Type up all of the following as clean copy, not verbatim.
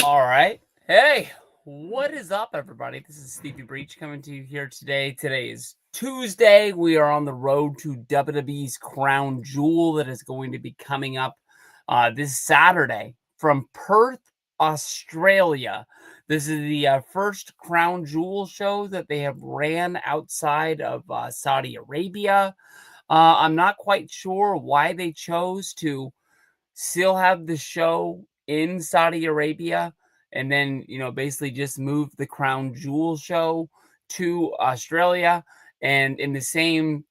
All right. Hey, what is up, everybody? This is Stevie Breach coming to you here today. Today is Tuesday. We are on the road to WWE's Crown Jewel that is going to be coming up this Saturday from Perth, Australia. This is the first Crown Jewel show that they have ran outside of Saudi Arabia. I'm not quite sure why they chose to still have the show in Saudi Arabia and then, basically just move the Crown Jewel show to Australia and in the same,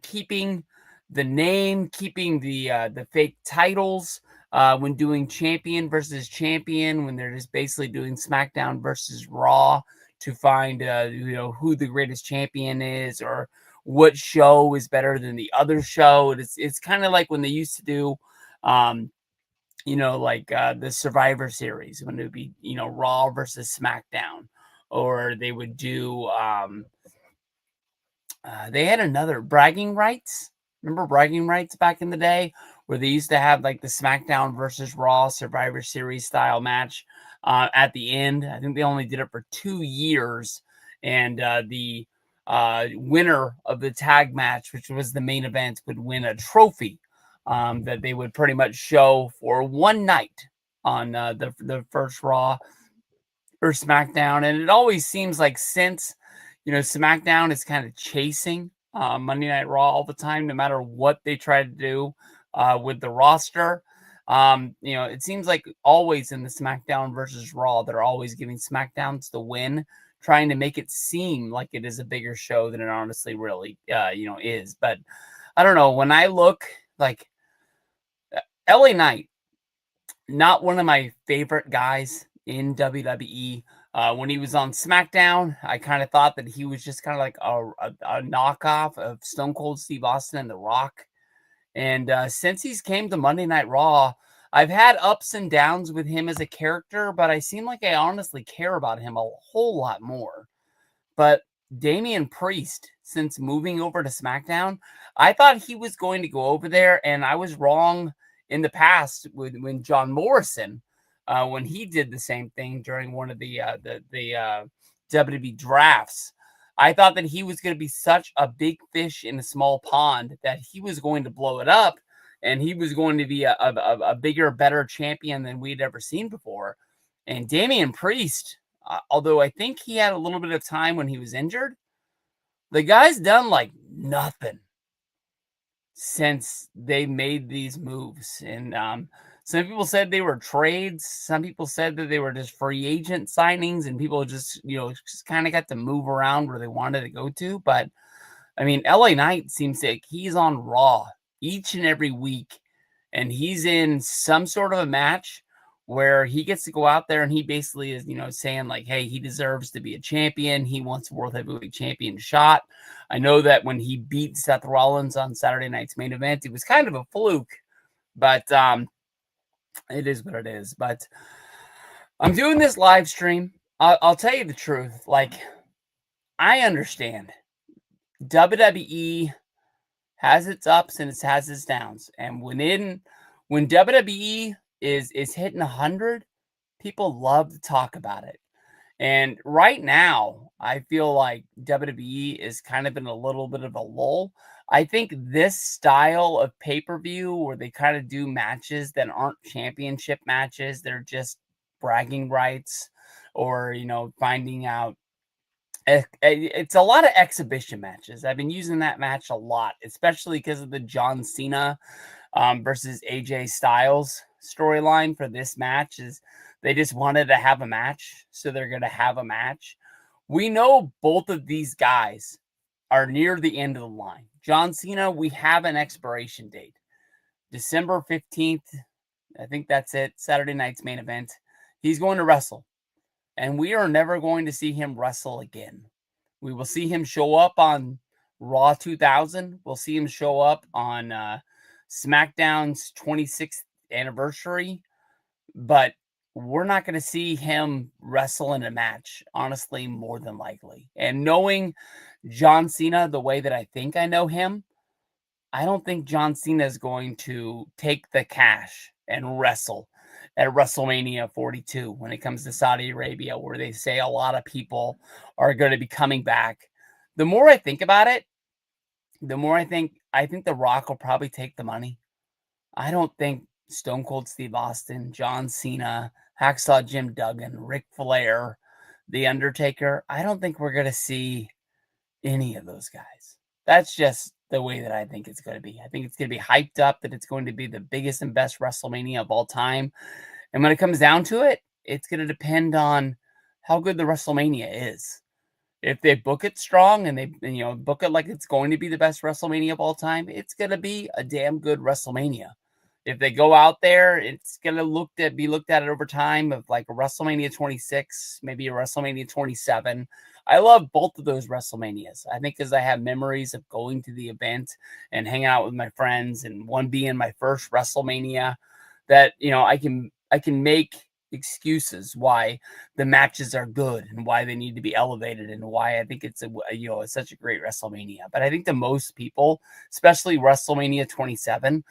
keeping the name, keeping the fake titles when doing champion versus champion, when they're just basically doing SmackDown versus Raw to find, who the greatest champion is or what show is better than the other show. It's kind of like when they used to do um, the Survivor Series when it would be, Raw versus SmackDown, or they would do, they had another bragging rights. Remember bragging rights back in the day where they used to have like the SmackDown versus Raw Survivor Series style match at the end. I think they only did it for 2 years. And the winner of the tag match, which was the main event, would win a trophy that they would pretty much show for one night on the first Raw or SmackDown. And it always seems like since, SmackDown is kind of chasing Monday Night Raw all the time, no matter what they try to do with the roster. It seems like always in the SmackDown versus Raw, they're always giving SmackDowns the win, trying to make it seem like it is a bigger show than it honestly really, is. But I don't know. When I look like LA Knight, not one of my favorite guys in WWE. When he was on SmackDown, I kind of thought that he was just kind of like a knockoff of Stone Cold Steve Austin and The Rock. And since he's came to Monday Night Raw, I've had ups and downs with him as a character, but I seem like I honestly care about him a whole lot more. But Damian Priest, since moving over to SmackDown, I thought he was going to go over there, and I was wrong in the past when John Morrison, when he did the same thing during one of the WWE drafts. I thought that he was going to be such a big fish in a small pond that he was going to blow it up, and he was going to be a bigger, better champion than we'd ever seen before. And Damian Priest, although I think he had a little bit of time when he was injured, the guy's done like nothing since they made these moves. And some people said they were trades. Some people said that they were just free agent signings and people just kind of got to move around where they wanted to go to. But I mean, LA Knight seems like he's on Raw each and every week, and he's in some sort of a match where he gets to go out there and he basically is, saying like, hey, he deserves to be a champion. He wants a World Heavyweight Champion shot. I know that when he beat Seth Rollins on Saturday night's main event, it was kind of a fluke, but it is what it is. But I'm doing this live stream. I'll tell you the truth. Like, I understand WWE has its ups and it has its downs. And when WWE is hitting 100, people love to talk about it. And right now, I feel like WWE is kind of in a little bit of a lull. I think this style of pay-per-view where they kind of do matches that aren't championship matches, they're just bragging rights or, finding out. It's a lot of exhibition matches. I've been using that match a lot, especially because of the John.Cena versus AJ Styles storyline for this match. Is they just wanted to have a match, so they're going to have a match. We know both of these guys are near the end of the line. John.Cena, we have an expiration date. December 15th, I think that's it, Saturday night's main event. He's going to wrestle, and we are never going to see him wrestle again. We will see him show up on Raw 2000. We'll see him show up on SmackDown's 26th anniversary, but we're not going to see him wrestle in a match, honestly, more than likely. And knowing John.Cena the way that I think I know him, I don't think John.Cena is going to take the cash and wrestle. at WrestleMania 42 when it comes to Saudi Arabia, where they say a lot of people are going to be coming back. The more I think about it, the more I think The Rock will probably take the money. I don't think Stone Cold Steve Austin, John Cena, Hacksaw Jim Duggan, Ric Flair, The Undertaker, I don't think we're going to see any of those guys. That's just the way that I think it's going to be. I think it's going to be hyped up that it's going to be the biggest and best WrestleMania of all time. And when it comes down to it, it's going to depend on how good the WrestleMania is. If they book it strong and they book it like it's going to be the best WrestleMania of all time, it's going to be a damn good WrestleMania. If they go out there, it's going to be looked at over time of like a WrestleMania 26, maybe a WrestleMania 27. I love both of those WrestleManias. I think because I have memories of going to the event and hanging out with my friends, and one being my first WrestleMania, that I can make excuses why the matches are good and why they need to be elevated and why I think it's such a great WrestleMania. But I think to most people, especially WrestleMania 27,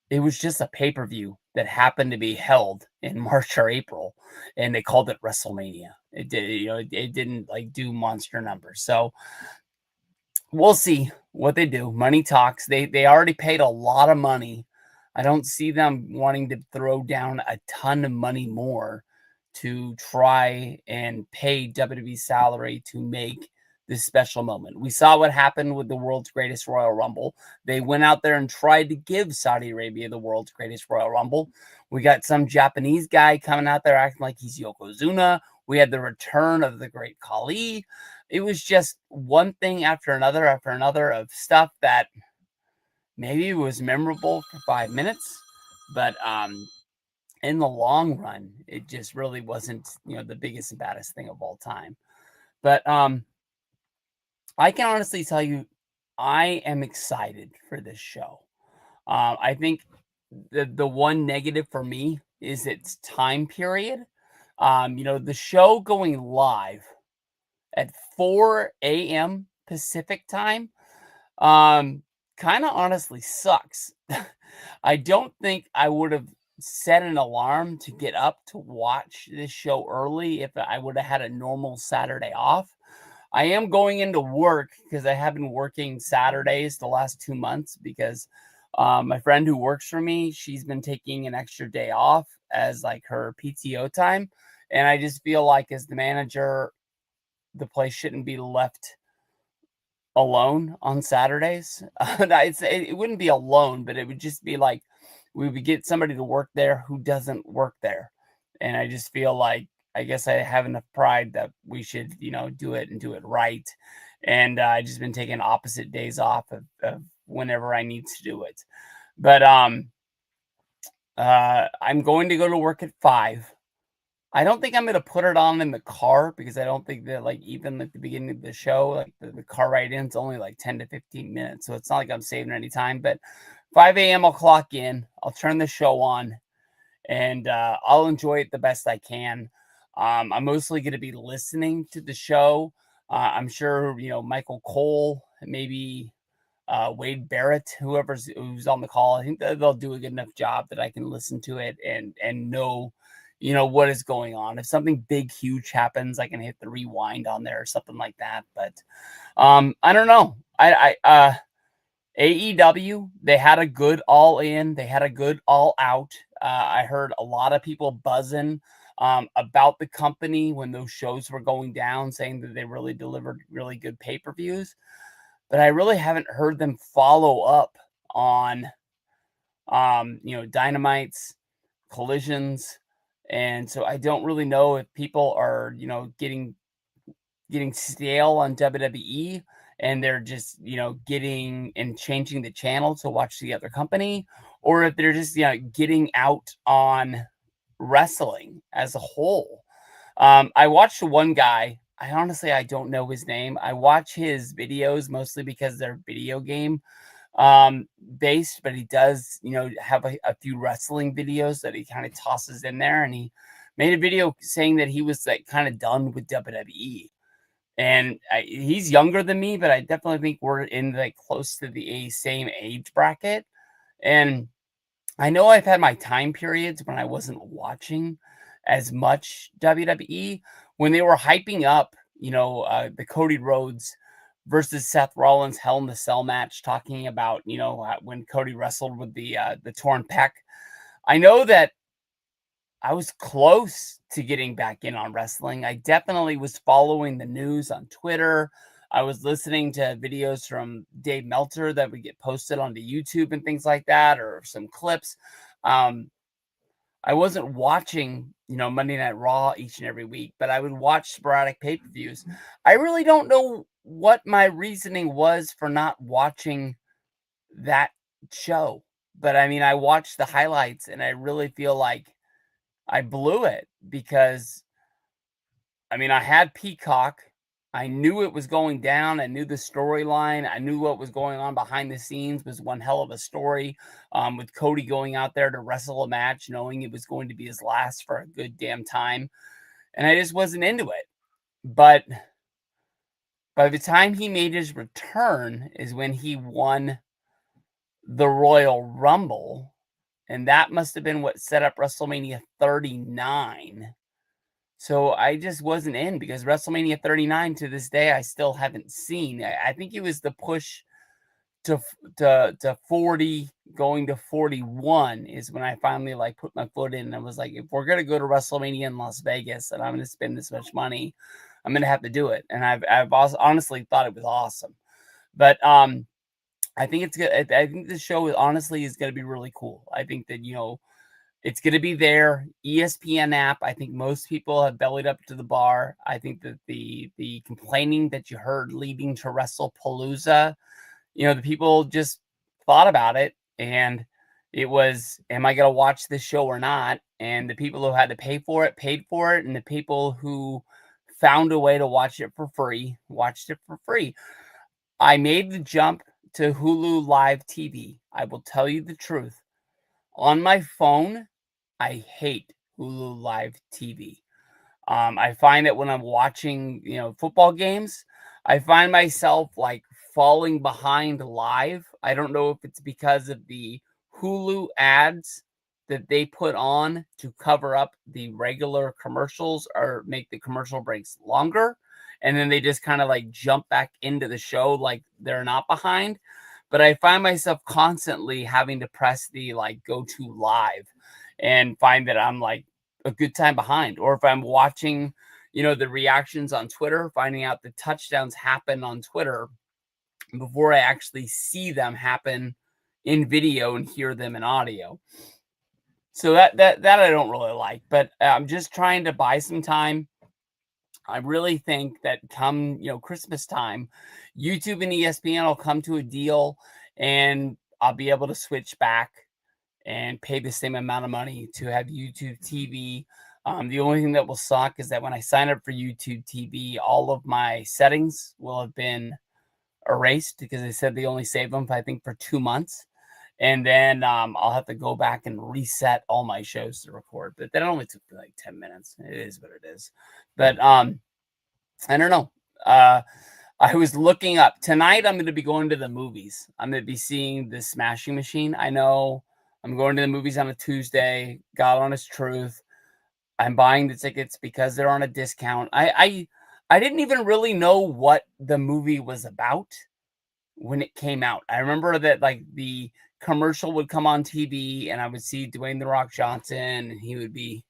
it was just a pay-per-view that happened to be held in March or April, and they called it WrestleMania. It didn't like do monster numbers. So we'll see what they do. Money talks. They already paid a lot of money. I don't see them wanting to throw down a ton of money more to try and pay WWE salary to make this special moment. We saw what happened with the world's greatest Royal Rumble. They went out there and tried to give Saudi Arabia the world's greatest Royal Rumble. We got some Japanese guy coming out there acting like he's Yokozuna. We had the return of the great Khali. It was just one thing after another of stuff that maybe was memorable for 5 minutes, but in the long run, it just really wasn't, the biggest and baddest thing of all time. But I can honestly tell you, I am excited for this show. I think the one negative for me is its time period. The show going live at 4 a.m. Pacific time, kind of honestly sucks. I don't think I would have set an alarm to get up to watch this show early if I would have had a normal Saturday off. I am going into work because I have been working Saturdays the last 2 months because my friend who works for me, she's been taking an extra day off as like her PTO time. And I just feel like as the manager, the place shouldn't be left alone on Saturdays. I'd say it wouldn't be alone, but it would just be like we would get somebody to work there who doesn't work there. And I just feel like I guess I have enough pride that we should, do it and do it right. And I just been taking opposite days off of whenever I need to do it. But I'm going to go to work at 5. I don't think I'm gonna put it on in the car because I don't think that like even at the beginning of the show, like the car ride in's only like 10 to 15 minutes. So it's not like I'm saving any time. But 5 a.m. I'll clock in, I'll turn the show on, and I'll enjoy it the best I can. I'm mostly gonna be listening to the show. I'm sure Michael Cole, maybe Wade Barrett, who's on the call. I think that they'll do a good enough job that I can listen to it and know what is going on. If something big, huge happens, I can hit the rewind on there or something like that. But I don't know. AEW, they had a good all in, they had a good all out. I heard a lot of people buzzing about the company when those shows were going down, saying that they really delivered really good pay-per-views. But I really haven't heard them follow up on Dynamites, Collisions. And so I don't really know if people are, getting stale on WWE and they're just, getting and changing the channel to watch the other company, or if they're just, getting out on wrestling as a whole. I watched one guy. I don't know his name. I watch his videos mostly because they're video game based, but he does, have a few wrestling videos that he kind of tosses in there. And he made a video saying that he was like kind of done with WWE. And he's younger than me, but I definitely think we're in like close to the same age bracket. And I know I've had my time periods when I wasn't watching as much WWE when they were hyping up, the Cody Rhodes versus Seth Rollins Hell in the Cell match, talking about, when Cody wrestled with the torn pec. I know that I was close to getting back in on wrestling. I definitely was following the news on Twitter. I was listening to videos from Dave Meltzer that would get posted onto YouTube and things like that, or some clips. Um, I wasn't watching, Monday Night Raw each and every week, but I would watch sporadic pay-per-views. I really don't know what my reasoning was for not watching that show. But I mean, I watched the highlights and I really feel like I blew it because I mean, I had Peacock. I knew it was going down. I knew the storyline. I knew what was going on behind the scenes was one hell of a story. With Cody going out there to wrestle a match, knowing it was going to be his last for a good damn time. And I just wasn't into it. But by the time he made his return is when he won the Royal Rumble. And that must have been what set up WrestleMania 39. So I just wasn't in because WrestleMania 39 to this day I still haven't seen. I think it was the push to 40 going to 41 is when I finally like put my foot in and I was like, if we're gonna go to WrestleMania in Las Vegas and I'm gonna spend this much money, I'm gonna have to do it. And I've also honestly thought it was awesome. But I think it's good. I think the show honestly is gonna be really cool. I think that it's going to be there. ESPN app. I think most people have bellied up to the bar. I think that the complaining that you heard leading to WrestlePalooza, the people just thought about it, and it was, am I going to watch this show or not? And the people who had to pay for it paid for it, and the people who found a way to watch it for free watched it for free. I made the jump to Hulu Live TV. I will tell you the truth. On my phone, I hate Hulu Live TV. I find that when I'm watching, football games, I find myself like falling behind live. I don't know if it's because of the Hulu ads that they put on to cover up the regular commercials or make the commercial breaks longer. And then they just kind of like jump back into the show like they're not behind. But I find myself constantly having to press the like go to live and find that I'm like a good time behind. Or if I'm watching, the reactions on Twitter, finding out the touchdowns happen on Twitter before I actually see them happen in video and hear them in audio. So that I don't really like, but I'm just trying to buy some time. I really think that come, Christmas time, YouTube and ESPN will come to a deal and I'll be able to switch back and pay the same amount of money to have YouTube TV. The only thing that will suck is that when I sign up for YouTube TV, all of my settings will have been erased because they said they only save them, I think, for 2 months. And then I'll have to go back and reset all my shows to record. But that only took me like 10 minutes. It is what it is. But I don't know. I was looking up tonight. I'm going to be going to the movies. I'm going to be seeing the Smashing Machine. I know I'm going to the movies on a Tuesday. God honest truth. I'm buying the tickets because they're on a discount. I didn't even really know what the movie was about when it came out. I remember that like the commercial would come on TV and I would see Dwayne The Rock Johnson and he would be,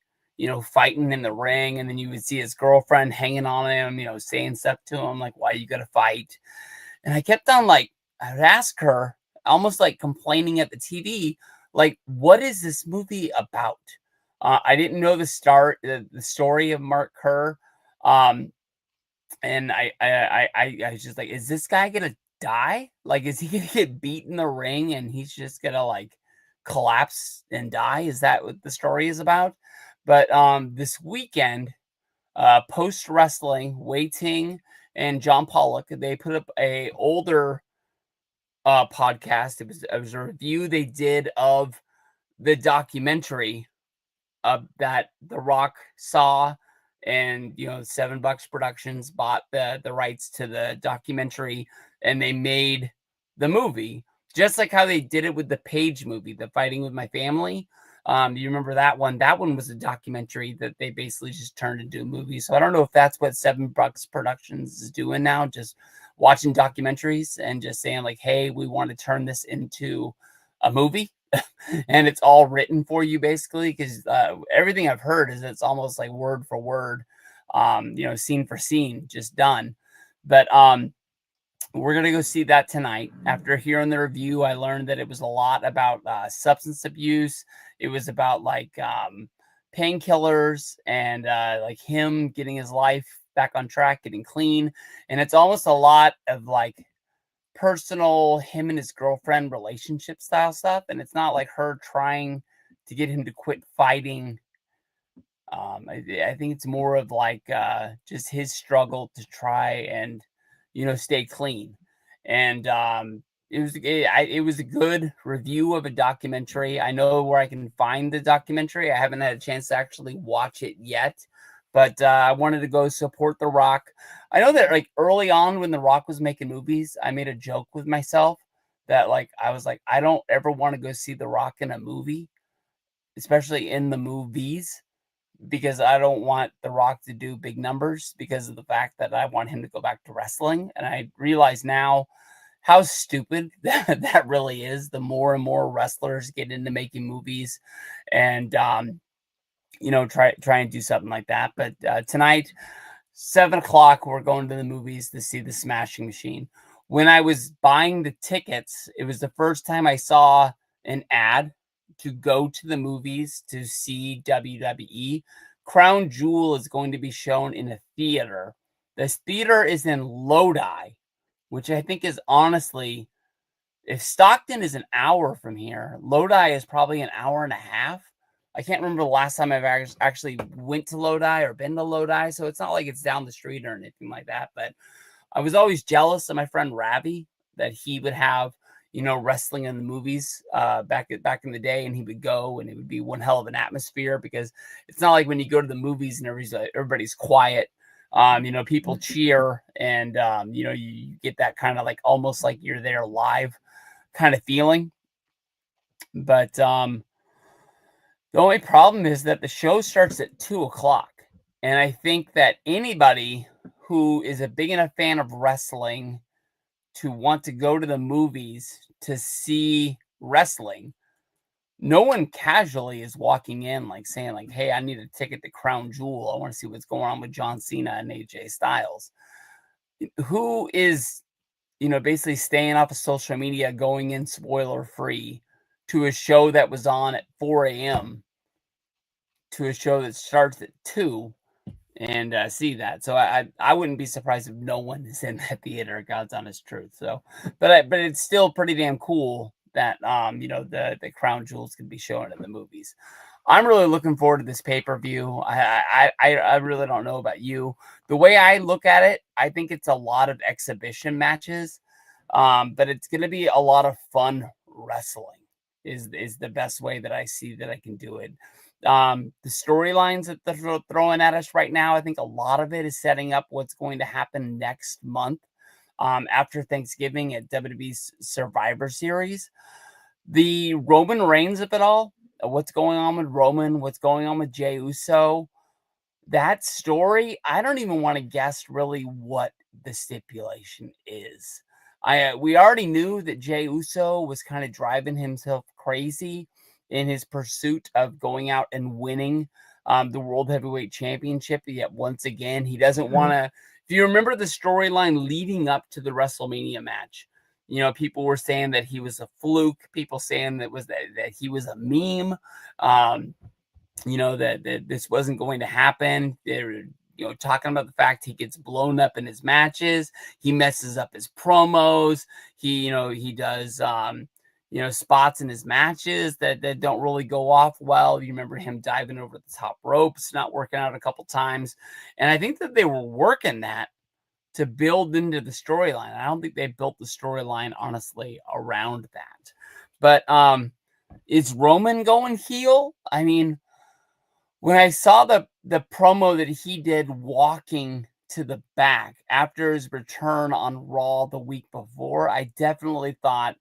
fighting in the ring. And then you would see his girlfriend hanging on him, saying stuff to him like, why you got to fight? And I kept on like, I would ask her almost like complaining at the TV, like, what is this movie about? I didn't know the story of Mark Kerr. And I was just like, is this guy gonna die? Like, is he gonna get beat in the ring and he's just gonna like collapse and die? Is that what the story is about? But this weekend, post wrestling, Wei Ting and John Pollock, they put up a older podcast. It was a review they did of the documentary that The Rock saw, and $7 Productions bought the rights to the documentary, and they made the movie. Just like how they did it with the Page movie, The Fighting with My Family. You remember that one? That one was a documentary that they basically just turned into a movie. So I don't know if that's what Seven Bucks Productions is doing now, just watching documentaries and just saying like, "Hey, we want to turn this into a movie." And it's all written for you basically because everything I've heard is it's almost like word for word, scene for scene, just done. But we're gonna go see that tonight. After hearing the review, I learned that it was a lot about substance abuse. It was about like painkillers and like him getting his life back on track, getting clean, and it's almost a lot of like personal him and his girlfriend relationship style stuff. And it's not like her trying to get him to quit fighting. I think it's more of like just his struggle to try and stay clean. And it was a good review of a documentary. I know where I can find the documentary. I haven't had a chance to actually watch it yet, but I wanted to go support The Rock. I know that like early on when The Rock was making movies, I made a joke with myself that like I was like, I don't ever want to go see The Rock in a movie, especially in the movies, because I don't want The Rock to do big numbers because of the fact that I want him to go back to wrestling. And I realize now how stupid that really is. The more and more wrestlers get into making movies and, try and do something like that. But tonight, 7 o'clock, we're going to the movies to see The Smashing Machine. When I was buying the tickets, it was the first time I saw an ad to go to the movies to see WWE. Crown Jewel is going to be shown in a theater. This theater is in Lodi, which I think is honestly, if Stockton is an hour from here, Lodi is probably an hour and a half. I can't remember the last time I've actually went to Lodi or been to Lodi, so it's not like it's down the street or anything like that. But I was always jealous of my friend Ravi that he would have, wrestling in the movies back in the day, and he would go, and it would be one hell of an atmosphere because it's not like when you go to the movies and everybody's quiet. People cheer, and you get that kind of like almost like you're there live kind of feeling. But the only problem is that the show starts at 2 o'clock. And I think that anybody who is a big enough fan of wrestling to want to go to the movies to see wrestling, no one casually is walking in like saying, like, hey, I need a ticket to Crown Jewel. I want to see what's going on with John.Cena and AJ Styles. Who is, basically staying off of social media, going in spoiler free to a show that was on at 4 a.m. to a show that starts at 2 and see that. So I wouldn't be surprised if no one is in that theater. God's honest truth. So, but it's still pretty damn cool that the Crown Jewels can be shown in the movies. I'm really looking forward to this pay-per-view. I really don't know about you. The way I look at it, I think it's a lot of exhibition matches, but it's going to be a lot of fun wrestling. Is the best way that I see that I can do it. The storylines that they're throwing at us right now, I think a lot of it is setting up what's going to happen next month, after Thanksgiving at WWE's Survivor Series. The Roman Reigns of it all, what's going on with Roman, what's going on with Jey Uso, that story, I don't even want to guess really what the stipulation is. We already knew that Jey Uso was kind of driving himself crazy in his pursuit of going out and winning the World Heavyweight Championship. Yet once again, he doesn't want to. If you remember the storyline leading up to the WrestleMania match, people were saying that he was a fluke. People saying that he was a meme. That this wasn't going to happen. They're, talking about the fact he gets blown up in his matches. He messes up his promos. He does, spots in his matches that don't really go off well. You remember him diving over the top ropes, not working out a couple times. And I think that they were working that to build into the storyline. I don't think they built the storyline, honestly, around that. But is Roman going heel? I mean, when I saw the promo that he did walking to the back after his return on Raw the week before, I definitely thought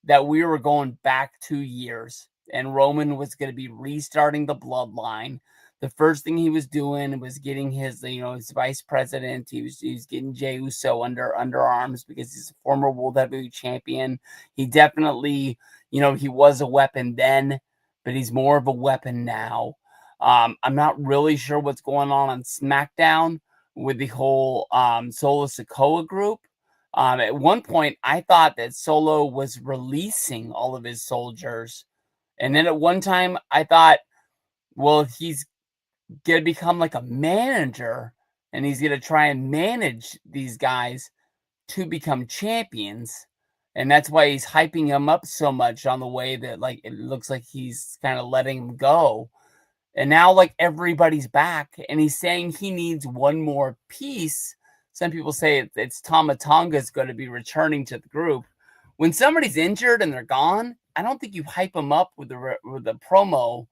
that we were going back 2 years and Roman was going to be restarting the bloodline. The first thing he was doing was getting his, his vice president. He was getting Jey Uso under arms because he's a former world heavyweight champion. He definitely, he was a weapon then, but he's more of a weapon now. I'm not really sure what's going on SmackDown with the whole Solo Sikoa group. At one point, I thought that Solo was releasing all of his soldiers. And then at one time, I thought, well, he's going to become like a manager and he's going to try and manage these guys to become champions. And that's why he's hyping him up so much on the way that, like, it looks like he's kind of letting him go. And now, like, everybody's back and he's saying he needs one more piece. Some people say it's Tama Tonga is going to be returning to the group. When somebody's injured and they're gone, I don't think you hype them up with the promo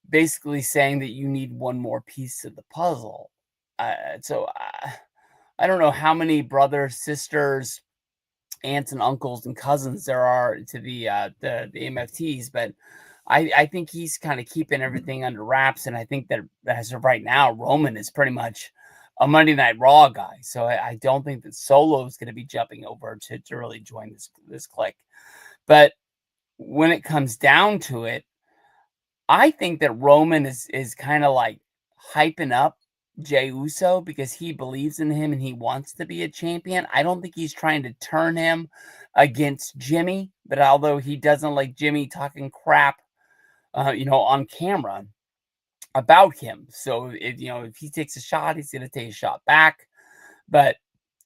basically saying that you need one more piece of the puzzle. So I don't know how many brothers, sisters, aunts and uncles and cousins there are to the MFTs, but I think he's kind of keeping everything under wraps. And I think that as of right now, Roman is pretty much a Monday Night Raw guy. So I don't think that Solo is going to be jumping over to really join this clique. But when it comes down to it, I think that Roman is kind of like hyping up Jey Uso because he believes in him and he wants to be a champion. I don't think he's trying to turn him against Jimmy, but although he doesn't like Jimmy talking crap, on camera about him. So if he takes a shot, he's going to take a shot back. But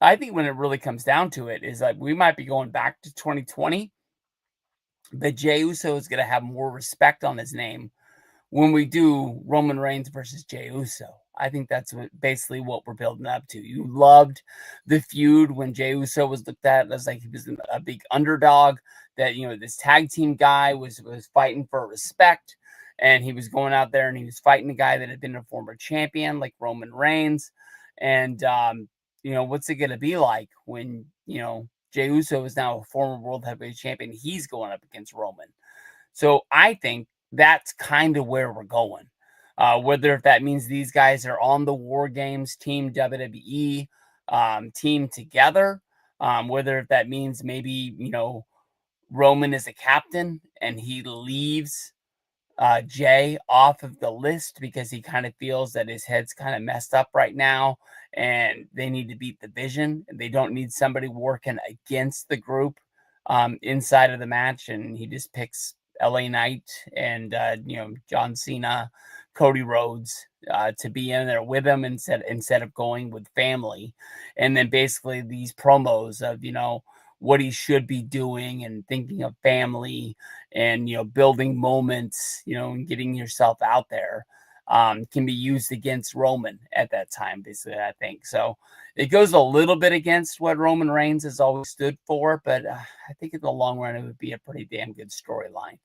I think when it really comes down to it is like we might be going back to 2020, but Jey Uso is going to have more respect on his name when we do Roman Reigns versus Jey Uso. I think that's basically what we're building up to. You loved the feud when Jey Uso was looked at as like he was a big underdog, that, this tag team guy was fighting for respect, and he was going out there and he was fighting a guy that had been a former champion like Roman Reigns. And, what's it going to be like when, Jey Uso is now a former world heavyweight champion? He's going up against Roman. So I think that's kind of where we're going. Whether if that means these guys are on the War Games team WWE team together, whether if that means maybe, Roman is a captain and he leaves Jay off of the list because he kind of feels that his head's kind of messed up right now and they need to beat the Vision. They don't need somebody working against the group inside of the match. And he just picks LA Knight and, John.Cena, Cody Rhodes to be in there with him instead of going with family. And then basically these promos of, what he should be doing and thinking of family and, building moments, and getting yourself out there can be used against Roman at that time, basically, I think. So it goes a little bit against what Roman Reigns has always stood for, but I think in the long run, it would be a pretty damn good storyline.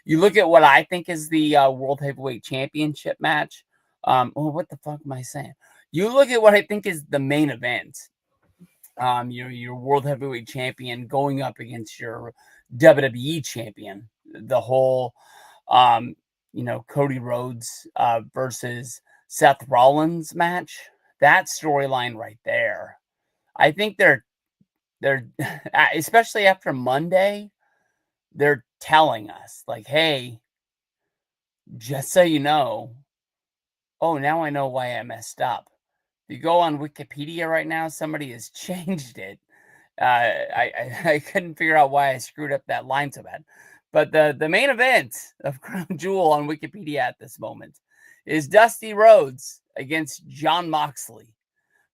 You look at what I think is the World Heavyweight Championship match. What the fuck am I saying? You look at what I think is the main event. Your world heavyweight champion going up against your WWE champion. The whole, Cody Rhodes versus Seth Rollins match. That storyline right there. I think they're especially after Monday, they're telling us like, hey, just so you know, oh, now I know why I messed up. If you go on Wikipedia right now, somebody has changed it. I couldn't figure out why I screwed up that line so bad. But the main event of Crown Jewel on Wikipedia at this moment is Dusty Rhodes against Jon Moxley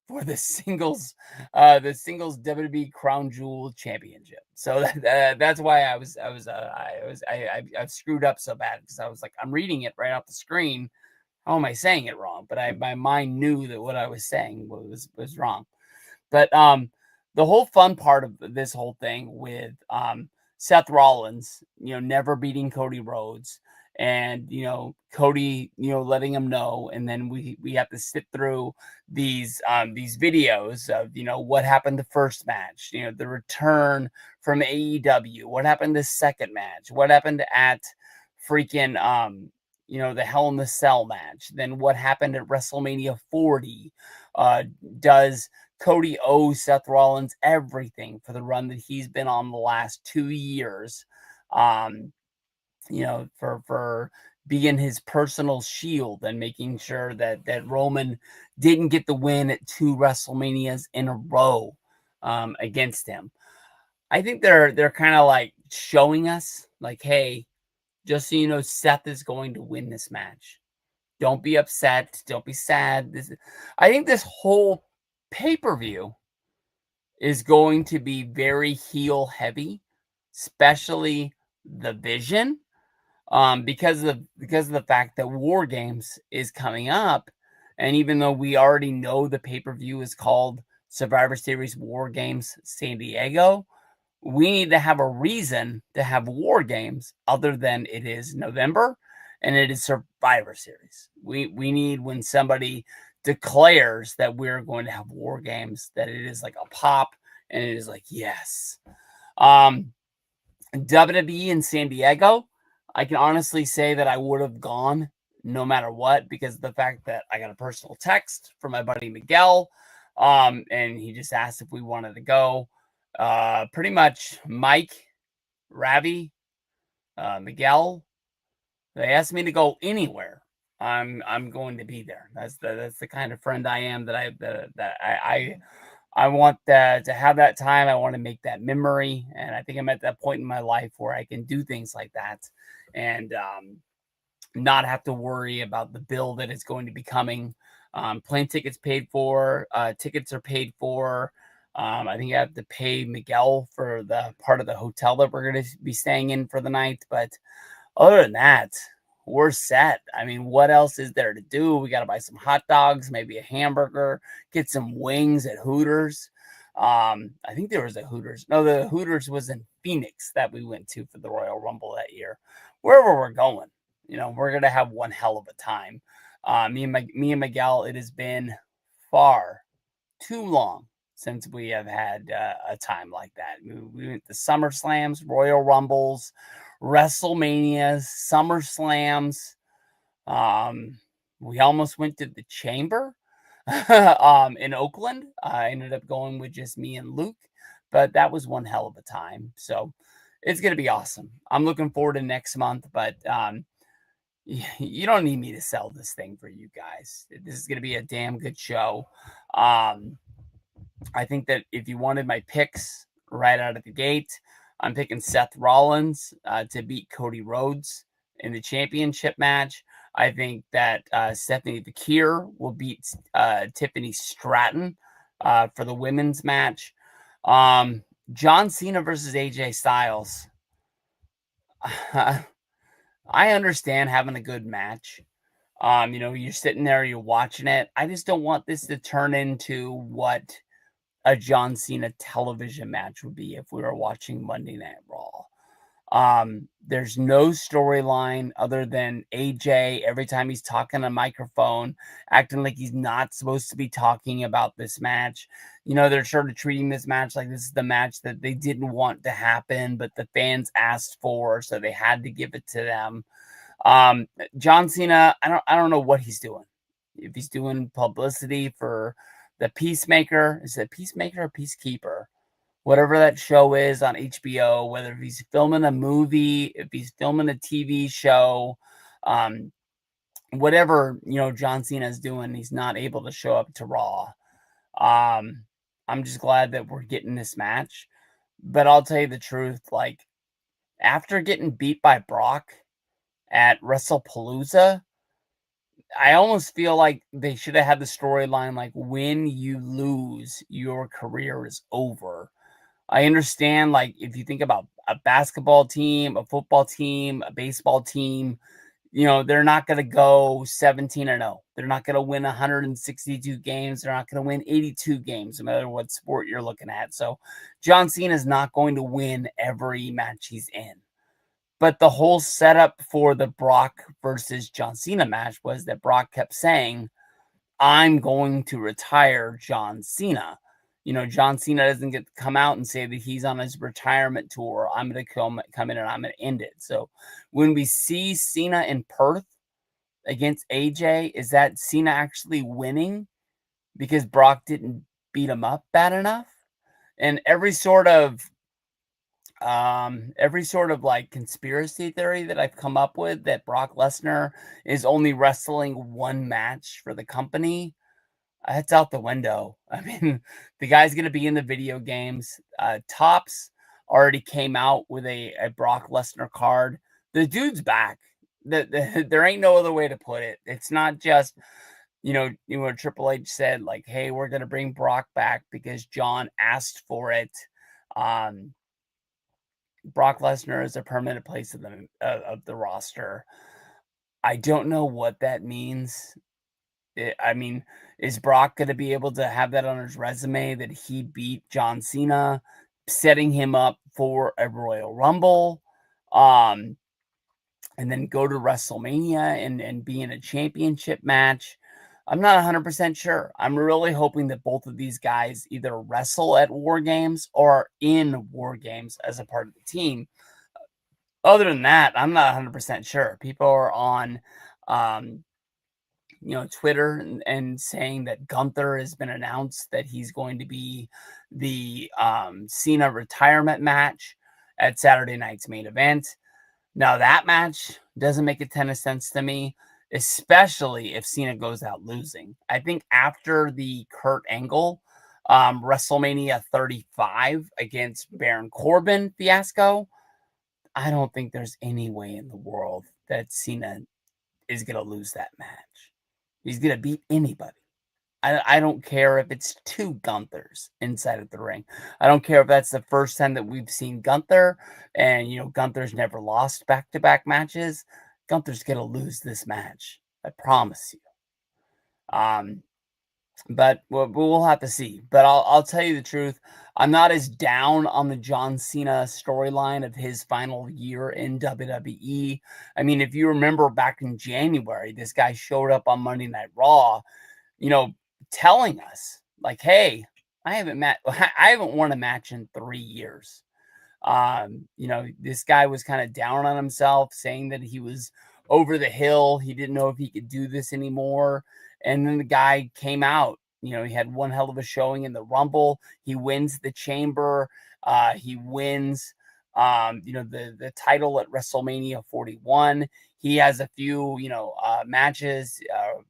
for the singles WWE Crown Jewel Championship. So that's why I screwed up so bad, because I was like, I'm reading it right off the screen. How am I saying it wrong? But my mind knew that what I was saying was wrong. But the whole fun part of this whole thing with Seth Rollins, never beating Cody Rhodes, and Cody letting him know, and then we have to sit through these videos of what happened the first match, the return from AEW, what happened the second match, what happened at freaking the Hell in the Cell match, then what happened at WrestleMania 40. Does Cody owe Seth Rollins everything for the run that he's been on the last 2 years? For being his personal shield and making sure that Roman didn't get the win at 2 WrestleManias in a row against him. I think they're kind of like showing us, like, hey, just so you know, Seth is going to win this match. Don't be upset. Don't be sad. I think this whole pay-per-view is going to be very heel heavy, especially the Vision, because of the fact that War Games is coming up, and even though we already know the pay-per-view is called Survivor Series War Games San Diego, we need to have a reason to have War Games other than it is November and it is Survivor Series. We need, when somebody declares that we're going to have War Games, that it is like a pop and it is like, yes. WWE in San Diego, I can honestly say that I would have gone no matter what, because of the fact that I got a personal text from my buddy Miguel, and he just asked if we wanted to go. Pretty much Mike, Ravi, Miguel, they asked me to go anywhere. I'm going to be there. That's the kind of friend I am, that I want to have that time. I want to make that memory, and I think I'm at that point in my life where I can do things like that, and not have to worry about the bill that is going to be coming. Plane tickets paid for, tickets are paid for. I think I have to pay Miguel for the part of the hotel that we're going to be staying in for the night. But other than that, we're set. I mean, what else is there to do? We got to buy some hot dogs, maybe a hamburger, get some wings at Hooters. I think there was a Hooters. No, the Hooters was in Phoenix that we went to for the Royal Rumble that year. Wherever we're going, we're going to have one hell of a time. Me and Miguel, it has been far too long since we have had a time like that. We went to Summer Slams, Royal Rumbles, WrestleManias, Summer Slams. We almost went to the Chamber in Oakland. I ended up going with just me and Luke, but that was one hell of a time. So it's going to be awesome. I'm looking forward to next month, but you don't need me to sell this thing for you guys. This is going to be a damn good show. I think that if you wanted my picks right out of the gate, I'm picking Seth Rollins to beat Cody Rhodes in the championship match. I think that Stephanie Bakir will beat Tiffany Stratton for the women's match. John.Cena versus AJ Styles. I understand having a good match. You're sitting there, you're watching it. I just don't want this to turn into what a John Cena television match would be if we were watching Monday Night Raw. There's no storyline other than AJ every time he's talking on a microphone, acting like he's not supposed to be talking about this match. They're sort of treating this match like this is the match that they didn't want to happen, but the fans asked for, so they had to give it to them. John Cena, I don't know what he's doing. If he's doing publicity for the Peacemaker, is it Peacemaker or Peacekeeper? Whatever that show is on HBO, whether he's filming a movie, if he's filming a TV show, whatever, John Cena is doing, he's not able to show up to Raw. I'm just glad that we're getting this match. But I'll tell you the truth, like, after getting beat by Brock at WrestlePalooza, I almost feel like they should have had the storyline like, when you lose, your career is over. I understand, like, if you think about a basketball team, a football team, a baseball team, they're not going to go 17-0. They're not going to win 162 games. They're not going to win 82 games, no matter what sport you're looking at. So John Cena is not going to win every match he's in. But the whole setup for the Brock versus John Cena match was that Brock kept saying, I'm going to retire John Cena. John Cena doesn't get to come out and say that he's on his retirement tour. I'm going to come in and I'm going to end it. So when we see Cena in Perth against AJ, is that Cena actually winning because Brock didn't beat him up bad enough? And every sort of like conspiracy theory that I've come up with that Brock Lesnar is only wrestling one match for the company, it's out the window. I mean, the guy's going to be in the video games. Topps already came out with a Brock Lesnar card. The dude's back. There ain't no other way to put it. It's not just, Triple H said, like, hey, we're going to bring Brock back because John asked for it. Brock Lesnar is a permanent place of the roster. I don't know what that means. I mean, is Brock going to be able to have that on his resume that he beat John Cena, setting him up for a Royal Rumble, and then go to WrestleMania and be in a championship match? I'm not 100% sure. I'm really hoping that both of these guys either wrestle at War Games or in War Games as a part of the team. Other than that, I'm not 100% sure. People are on Twitter and saying that Gunther has been announced that he's going to be the Cena retirement match at Saturday night's main event. Now, that match doesn't make a ton of sense to me, especially if Cena goes out losing. I think after the Kurt Angle WrestleMania 35 against Baron Corbin fiasco, I don't think there's any way in the world that Cena is going to lose that match. He's going to beat anybody. I don't care if it's two Gunthers inside of the ring. I don't care if that's the first time that we've seen Gunther, and Gunther's never lost back-to-back matches. Gunther's gonna lose this match. I promise you. But we'll have to see. But I'll tell you the truth. I'm not as down on the John Cena storyline of his final year in WWE. I mean, if you remember back in January, this guy showed up on Monday Night Raw, telling us like, hey, I haven't won a match in 3 years. This guy was kind of down on himself, saying that he was over the hill. He didn't know if he could do this anymore. And then the guy came out. He had one hell of a showing in the Rumble. He wins the Chamber. He wins, the title at WrestleMania 41. He has a few, matches.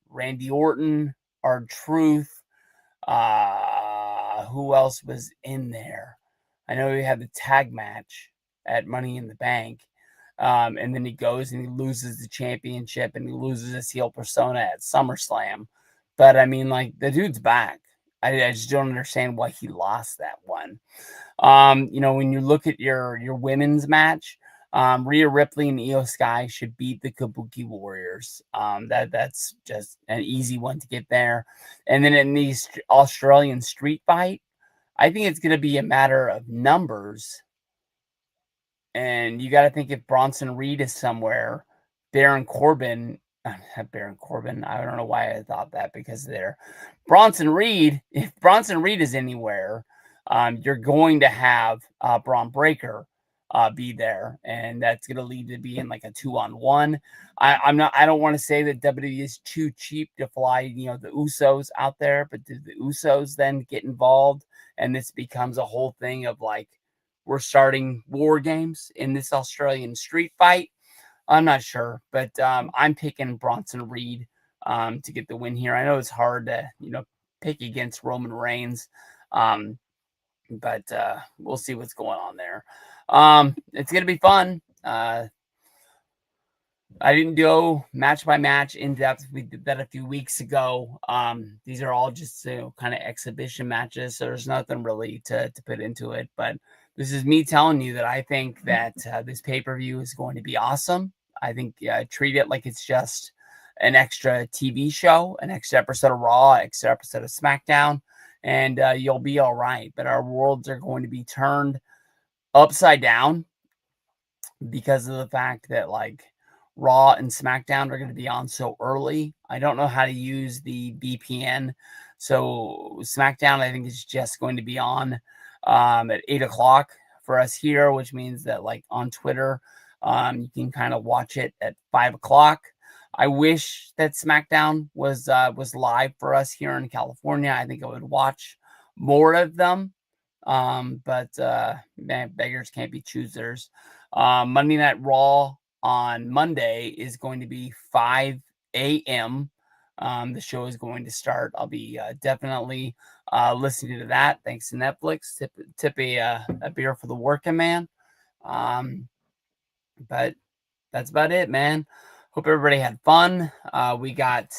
Randy Orton, R-Truth. Who else was in there? I know he had the tag match at Money in the Bank. And then he goes and he loses the championship and he loses his heel persona at SummerSlam. But I mean, like, the dude's back. I just don't understand why he lost that one. When you look at your women's match, Rhea Ripley and Io Sky should beat the Kabuki Warriors. That's just an easy one to get there. And then in the Australian street fight, I think it's going to be a matter of numbers. And you got to think if Bronson Reed is somewhere, Baron Corbin, I don't know why I thought that because they're Bronson Reed. If Bronson Reed is anywhere, you're going to have Braun Breaker be there, and that's going to lead to being like a 2-on-1. I don't want to say that WWE is too cheap to fly, the Usos out there, but do the Usos then get involved, and this becomes a whole thing of like we're starting War Games in this Australian street fight? I'm not sure, but I'm picking Bronson Reed to get the win here. I know it's hard to, pick against Roman Reigns, but we'll see what's going on there. It's going to be fun. I didn't go match by match in depth. We did that a few weeks ago. These are all just kind of exhibition matches, so there's nothing really to put into it. But this is me telling you that I think that this pay-per-view is going to be awesome. I think treat it like it's just an extra TV show, an extra episode of Raw, extra episode of SmackDown, and you'll be all right. But our worlds are going to be turned upside down because of the fact that like Raw and SmackDown are going to be on so early. I don't know how to use the VPN. So SmackDown, I think, is just going to be on at 8 o'clock for us here, which means that like on Twitter, you can kind of watch it at 5 o'clock. I wish that SmackDown was live for us here in California. I think I would watch more of them. But man, beggars can't be choosers. Monday Night Raw on Monday is going to be 5 a.m. The show is going to start. I'll be definitely listening to that. Thanks to Netflix. Tip a beer for the working man. But that's about it, man. Hope everybody had fun. We got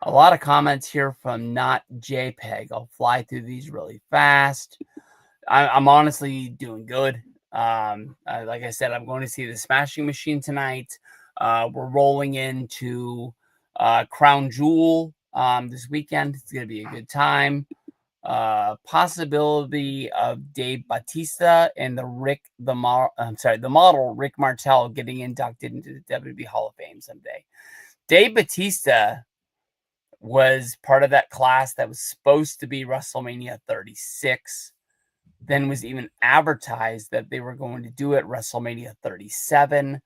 a lot of comments here from Not JPEG. I'll fly through these really fast. I'm honestly doing good. Like I said, I'm going to see the Smashing Machine tonight. We're rolling into Crown Jewel this weekend. It's going to be a good time. Possibility of Dave Bautista and the model Rick Martel getting inducted into the WWE Hall of Fame someday. Dave Bautista was part of that class that was supposed to be WrestleMania 36. Then was even advertised that they were going to do it WrestleMania 37.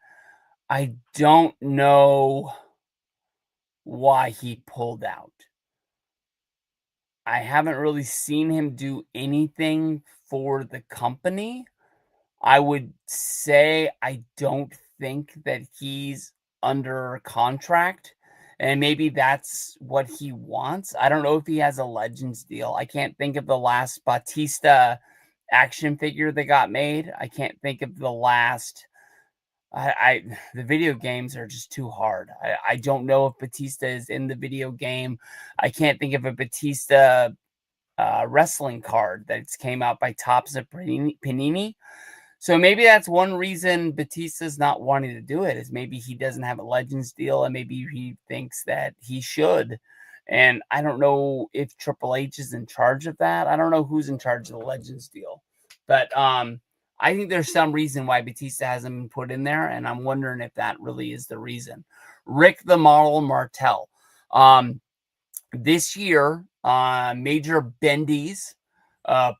I don't know why he pulled out. I haven't really seen him do anything for the company. I would say I don't think that he's under contract, and maybe that's what he wants. I don't know if he has a Legends deal. I can't think of the last Batista action figure that got made. I can't think of the last. The video games are just too hard. I don't know if Batista is in the video game. I can't think of a Batista wrestling card that's came out by Topps of Panini. So maybe that's one reason Batista's not wanting to do it, is maybe he doesn't have a Legends deal and maybe he thinks that he should. And I don't know if Triple H is in charge of that. I don't know who's in charge of the Legends deal. But I think there's some reason why Batista hasn't been put in there, and I'm wondering if that really is the reason. Rick the Model Martel. This year, Major Bendy's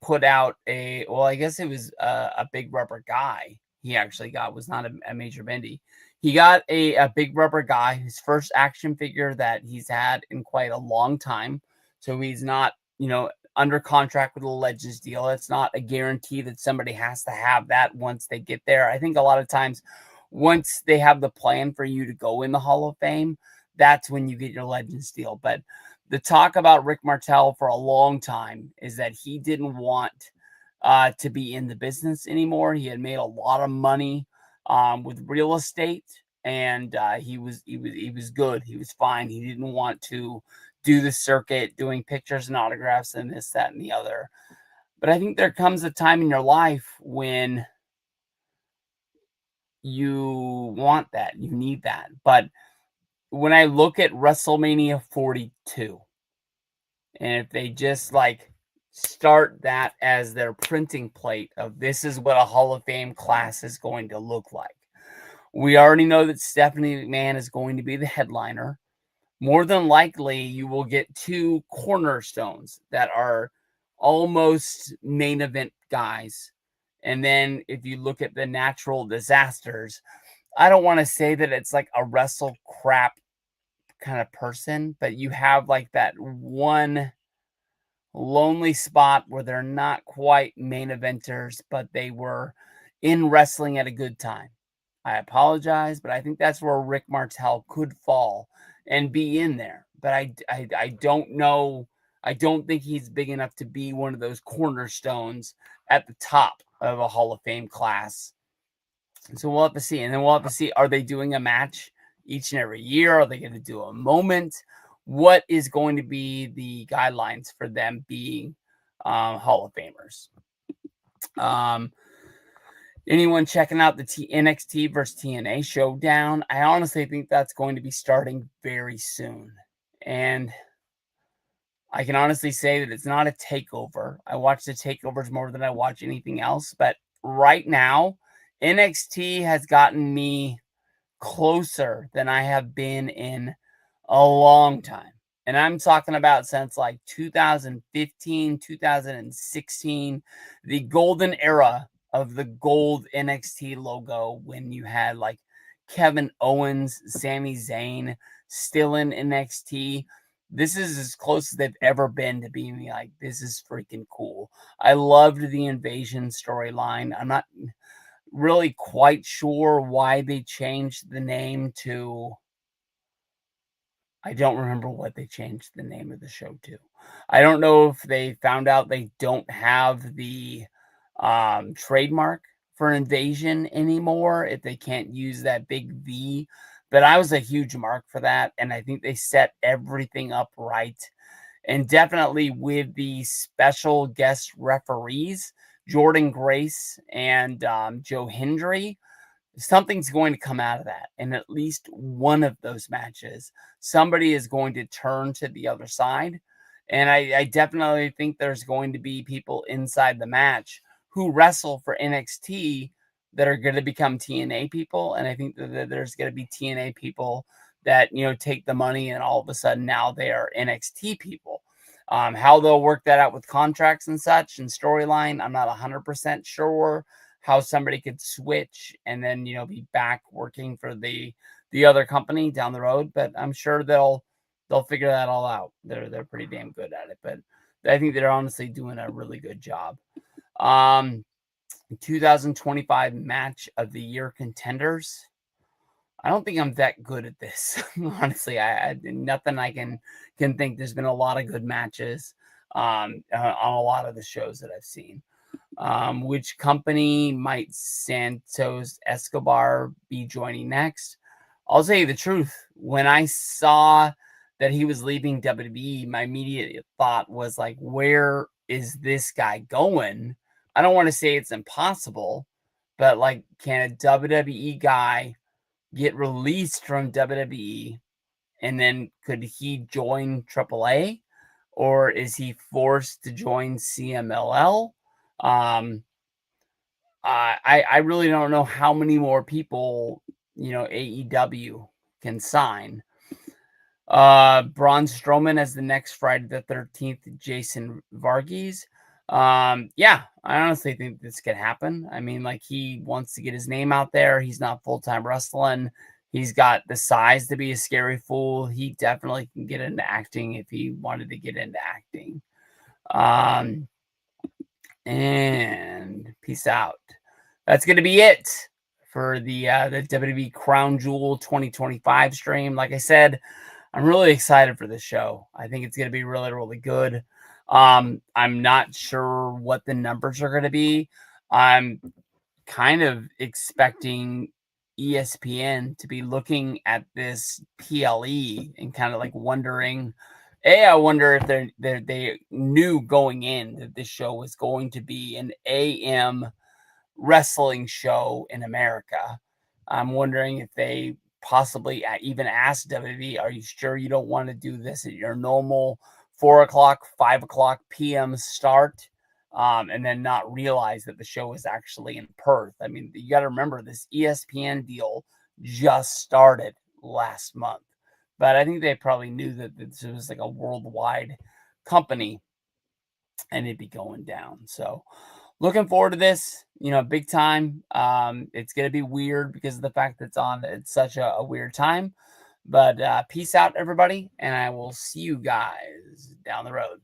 put out I guess it was a big rubber guy. He actually was not a Major Bendy. He got a big rubber guy, his first action figure that he's had in quite a long time. So he's not, under contract with a Legends deal. It's not a guarantee that somebody has to have that once they get there. I think a lot of times once they have the plan for you to go in the Hall of Fame, that's when you get your Legends deal. But the talk about Rick Martel for a long time is that he didn't want to be in the business anymore. He had made a lot of money with real estate, and he was good. He was fine. He didn't want to do the circuit, doing pictures and autographs and this, that, and the other. But I think there comes a time in your life when you want that, you need that. But when I look at WrestleMania 42, and if they just like start that as their printing plate of this is what a Hall of Fame class is going to look like. We already know that Stephanie McMahon is going to be the headliner. More than likely, you will get two cornerstones that are almost main event guys. And then if you look at the natural disasters, I don't want to say that it's like a wrestle crap kind of person, but you have like that one lonely spot where they're not quite main eventers, but they were in wrestling at a good time. I apologize, but I think that's where Rick Martel could fall and be in there. But I don't know. I don't think he's big enough to be one of those cornerstones at the top of a Hall of Fame class. So we'll have to see. And then we'll have to see, are they doing a match each and every year? Are they going to do a moment? What is going to be the guidelines for them being Hall of Famers? Anyone checking out the NXT versus TNA showdown? I honestly think that's going to be starting very soon. And I can honestly say that it's not a takeover. I watch the takeovers more than I watch anything else. But right now, NXT has gotten me closer than I have been in a long time. And I'm talking about since like 2015, 2016, the golden era of the gold NXT logo when you had like Kevin Owens, Sami Zayn still in NXT. This is as close as they've ever been to being like, this is freaking cool. I loved the invasion storyline. I'm not really quite sure why they changed the name to I don't remember what they changed the name of the show to. I don't know if they found out they don't have the trademark for Invasion anymore, if they can't use that big V. But I was a huge mark for that, and I think they set everything up right. And definitely with the special guest referees, Jordan Grace and Joe Hendry, something's going to come out of that. In at least one of those matches, somebody is going to turn to the other side. And I definitely think there's going to be people inside the match who wrestle for NXT that are going to become TNA people. And I think that there's going to be TNA people that, take the money and all of a sudden now they are NXT people. How they'll work that out with contracts and such and storyline, I'm not 100% sure how somebody could switch and then be back working for the other company down the road, but I'm sure they'll figure that all out. They're pretty damn good at it, but I think they're honestly doing a really good job. 2025 match of the year contenders. I don't think I'm that good at this. Honestly, I nothing I can think. There's been a lot of good matches on a lot of the shows that I've seen. Which company might Santos Escobar be joining next? I'll tell you the truth. When I saw that he was leaving WWE, my immediate thought was like, where is this guy going? I don't want to say it's impossible, but like, can a WWE guy get released from WWE and then could he join AAA? Or is he forced to join CMLL? I really don't know how many more people, AEW can sign. Braun Strowman as the next Friday the 13th, Jason Varghese. Yeah, I honestly think this could happen. I mean, like he wants to get his name out there. He's not full-time wrestling. He's got the size to be a scary fool. He definitely can get into acting if he wanted to get into acting. And peace out. That's going to be it for the WWE Crown Jewel 2025 stream. Like I said, I'm really excited for this show. I think it's going to be really, really good. I'm not sure what the numbers are going to be. I'm kind of expecting ESPN to be looking at this PLE and kind of like wondering, I wonder if they knew going in that this show was going to be an AM wrestling show in America. I'm wondering if they possibly even asked WWE, are you sure you don't want to do this at your normal 4 o'clock, 5 o'clock p.m. start? And then not realize that the show is actually in Perth. I mean, you got to remember this ESPN deal just started last month, but I think they probably knew that this was like a worldwide company and it'd be going down. So looking forward to this, big time. It's going to be weird because of the fact that it's such a weird time, but peace out everybody. And I will see you guys down the road.